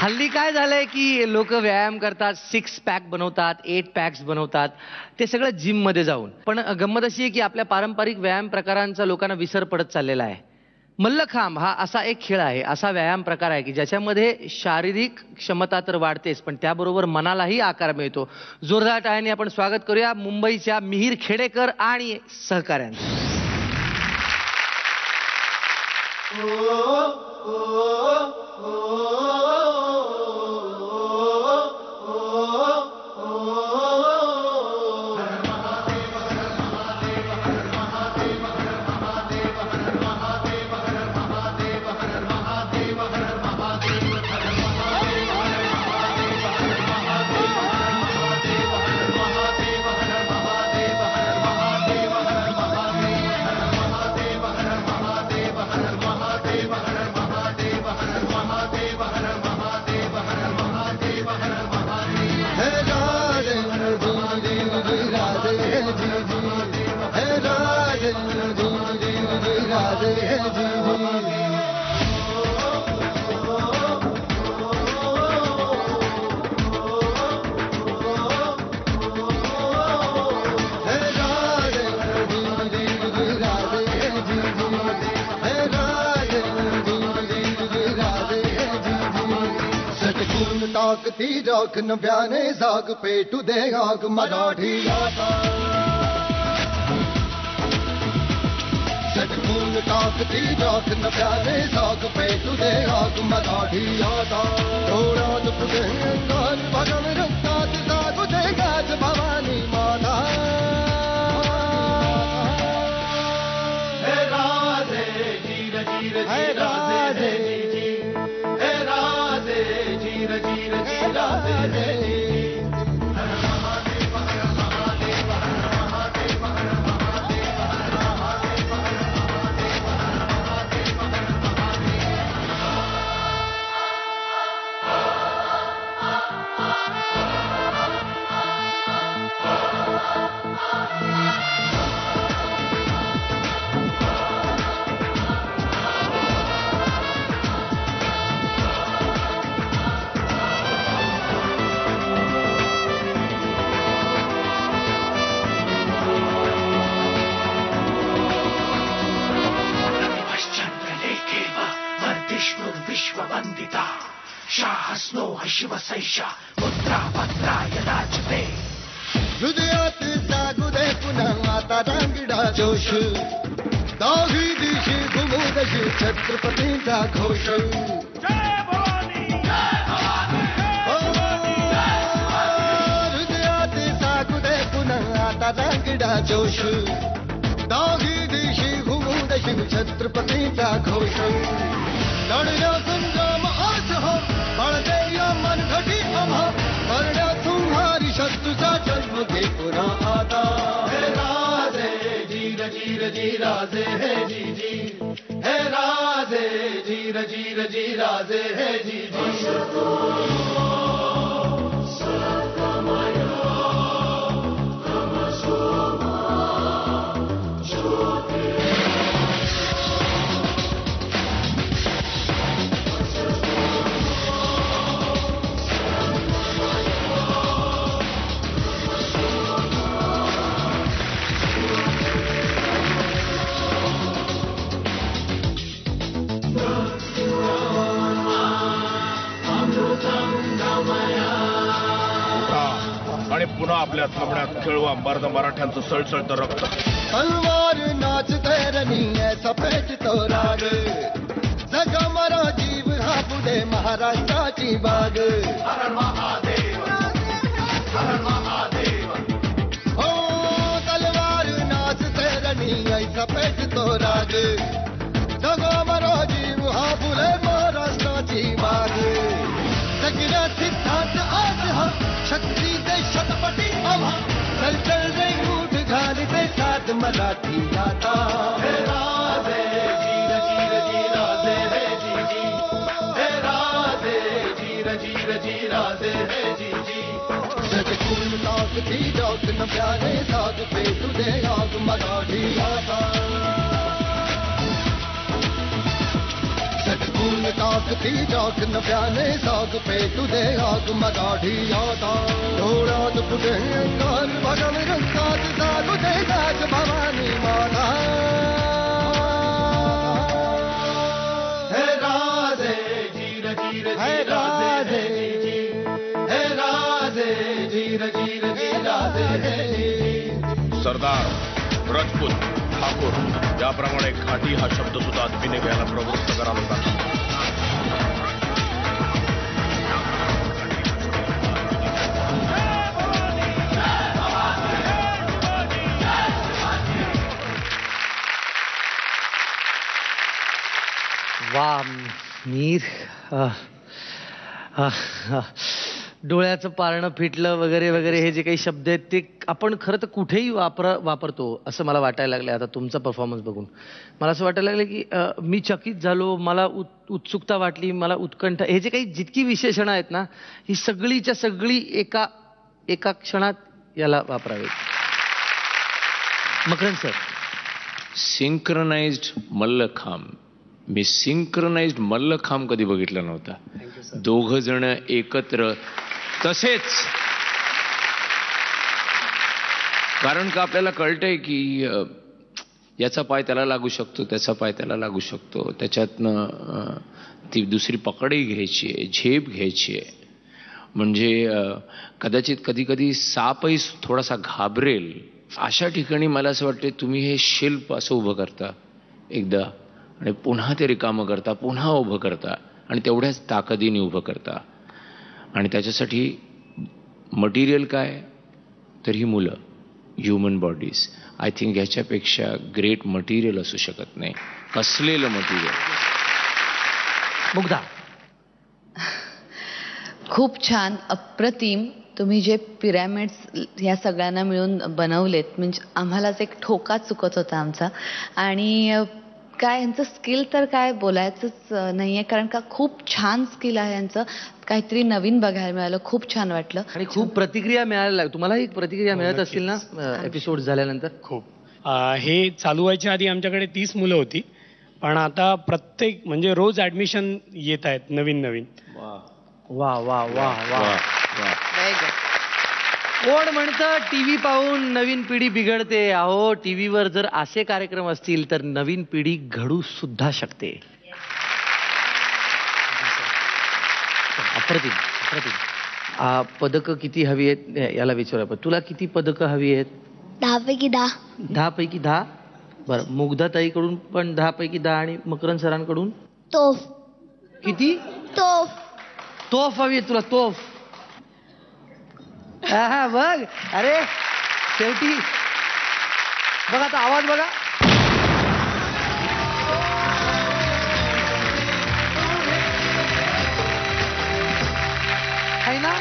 हल्ली काय झालंय की लोक व्यायाम करतात, 6 पॅक बनवतात, 8 पॅक्स बनवतात, ते सगळं जिम मध्ये जाऊन. पण गंमत अशी आहे की आपल्या पारंपरिक व्यायाम प्रकारांचा लोकांना विसर पडत चाललेला आहे. मल्लखांब हा असा एक खेळ आहे, असा व्यायाम प्रकार आहे की ज्याच्यामध्ये शारीरिक क्षमता तर वाढतेच, पण त्याबरोबर मनालाही आकार मिळतो. जोरदार टाळ्यांनी आपण स्वागत करूया मुंबईच्या मिहीर खेडेकर आणि सहकाऱ्यांचं. टाकती राख नव्याने जाग पेटू दे आग मराठी आता. सटकून टाकती राख नव्याने जाग पेटू दे आग मराठी आता. डोळ्यात पुढे अंगार भगन रक्तात जागू दे गाज भवानी माता. हे राधे जीर जीर हे राधे विश्ववंदिता शाहस्नो शिवसैषा मुद्रा भद्राय राजते. हृदयात जागू दे पुन्हा आता रांगडा जोश. दाही दिशी घुमूदशी छत्रपतींचा घोष. जय भवानी जय भवानी हृदयात जागू दे पुन्हा आता रांगडा जोश. दाही दिशी घुमूदशी छत्रपतींचा घोष. लढण्या संग्राम आज हो बळदे या मनघटी आम्हा. करण्या तुम्हारी शत्रूचा जन्म घे पुन्हा आता. हे राधे जीर जीर जी राधे हे जी जी. हे राधे जीर जीर जी राधे हे जी जी. आणि पुन्हा आपल्या थांबण्यात खेळवा मर्द मराठ्यांचं सळसळतं रक्त. तलवार नाच तैरनी ऐसा पेटतो राग. जगा मरा जीव हा पुढे महाराष्ट्राची बाग. हर महादेव हर महादेव. हो तलवार नाच तैरनी ऐसा पेटतो राग. जगा मरा जीव हा पुढे महाराष्ट्राची बाग. सगळ्या सिद्धांत आज हा शक्तीचे शतपटी आम्हा. चल चल रे उठ घालते साथ मराठी आता. हे राधे जीर जीर जी राधे हे जी जी. हे राधे जीर जीर जी राधे हे जी जी. सटकून टाकती राख नव्याने जाग पेटू दे आग मराठी आता. सटकून टाकती टाक नव्याने साग पेटू दे आग मराठी आता डोळ्यात कुठे अंगार बघन रंगात जागू दे राज भवानी माता हे राधे जीर जीर हे राधे हे राधे जीर जीर राधे सरदार, राजपूत, ठाकूर याप्रमाणे घाटी हा शब्द सुद्धा आदमीने घ्यायला प्रवृत्त करा लोकांना. वा मीर डोळ्याचं पारणं फिटलं वगैरे वगैरे हे जे काही शब्द आहेत ते आपण खरं तर कुठेही वापरतो असं मला वाटायला लागलं आता तुमचा परफॉर्मन्स बघून. मला असं वाटायला लागलं की मी चकित झालो, मला उत्सुकता वाटली, मला उत्कंठा, हे जे काही जितकी विशेषणं आहेत ना ही सगळीच्या सगळी एका क्षणात याला वापरावेत. मकरंद सर. सिंक्रोनाइज्ड मल्लखांब, मी सिंक्रोनाइज्ड मल्लखांब कधी बघितला नव्हता. दोघ जण एकत्र, तसेच कारण का आपल्याला कळतंय की याचा पाय त्याला लागू शकतो, त्याचा पाय त्याला लागू शकतो, त्याच्यातनं ती दुसरी पकडही घ्यायची आहे, झेप घ्यायची आहे. म्हणजे कदाचित कधी कधी सापही थोडासा घाबरेल अशा ठिकाणी मला असं वाटतं तुम्ही हे शिल्प असं उभं करता एकदा आणि पुन्हा ते रिकामं करता, पुन्हा उभं करता आणि तेवढ्याच ताकदीने उभं करता. आणि त्याच्यासाठी मटेरियल काय तर ही मुलं, ह्युमन बॉडीज. आय थिंक ह्याच्यापेक्षा ग्रेट मटेरियल असू शकत नाही, कसलेलं मटेरियल. मुग्धा. खूप छान, अप्रतिम. तुम्ही जे पिरॅमिड्स ह्या सगळ्यांना मिळून बनवलेत म्हणजे आम्हालाच एक ठोका चुकत होता आमचा. आणि काय यांचं स्किल तर काय बोलायचंच नाहीये, कारण का खूप छान स्किल आहे यांचं. काहीतरी नवीन बघायला मिळालं, खूप छान वाटलं. आणि खूप प्रतिक्रिया मिळायला तुम्हाला एक प्रतिक्रिया मिळत असतील ना एपिसोड झाल्यानंतर? खूप. हे चालू व्हायच्या आधी आमच्याकडे 30 मुलं होती, पण आता प्रत्येक म्हणजे रोज ऍडमिशन येत आहेत नवीन नवीन. वा वा वा वा वा. Very good. कोण म्हणतं टीव्ही पाहून नवीन पिढी बिघडते? अहो, टीव्हीवर जर असे कार्यक्रम असतील तर नवीन पिढी घडू सुद्धा शकते. अप्रतिम अप्रतिम. पदकं किती हवी आहेत याला विचारूया, पण तुला किती पदकं हवी आहेत? 10 पैकी 10. 10 पैकी 10. बरं, मुग्धाताईकडून पण 10 पैकी 10 आणि मकरंद सरांकडून तोफ. किती? तोफ हवी आहे तुला? तोफ. हा बघ, अरे शेवटी बघ आता आवाज बघा. आहे ना?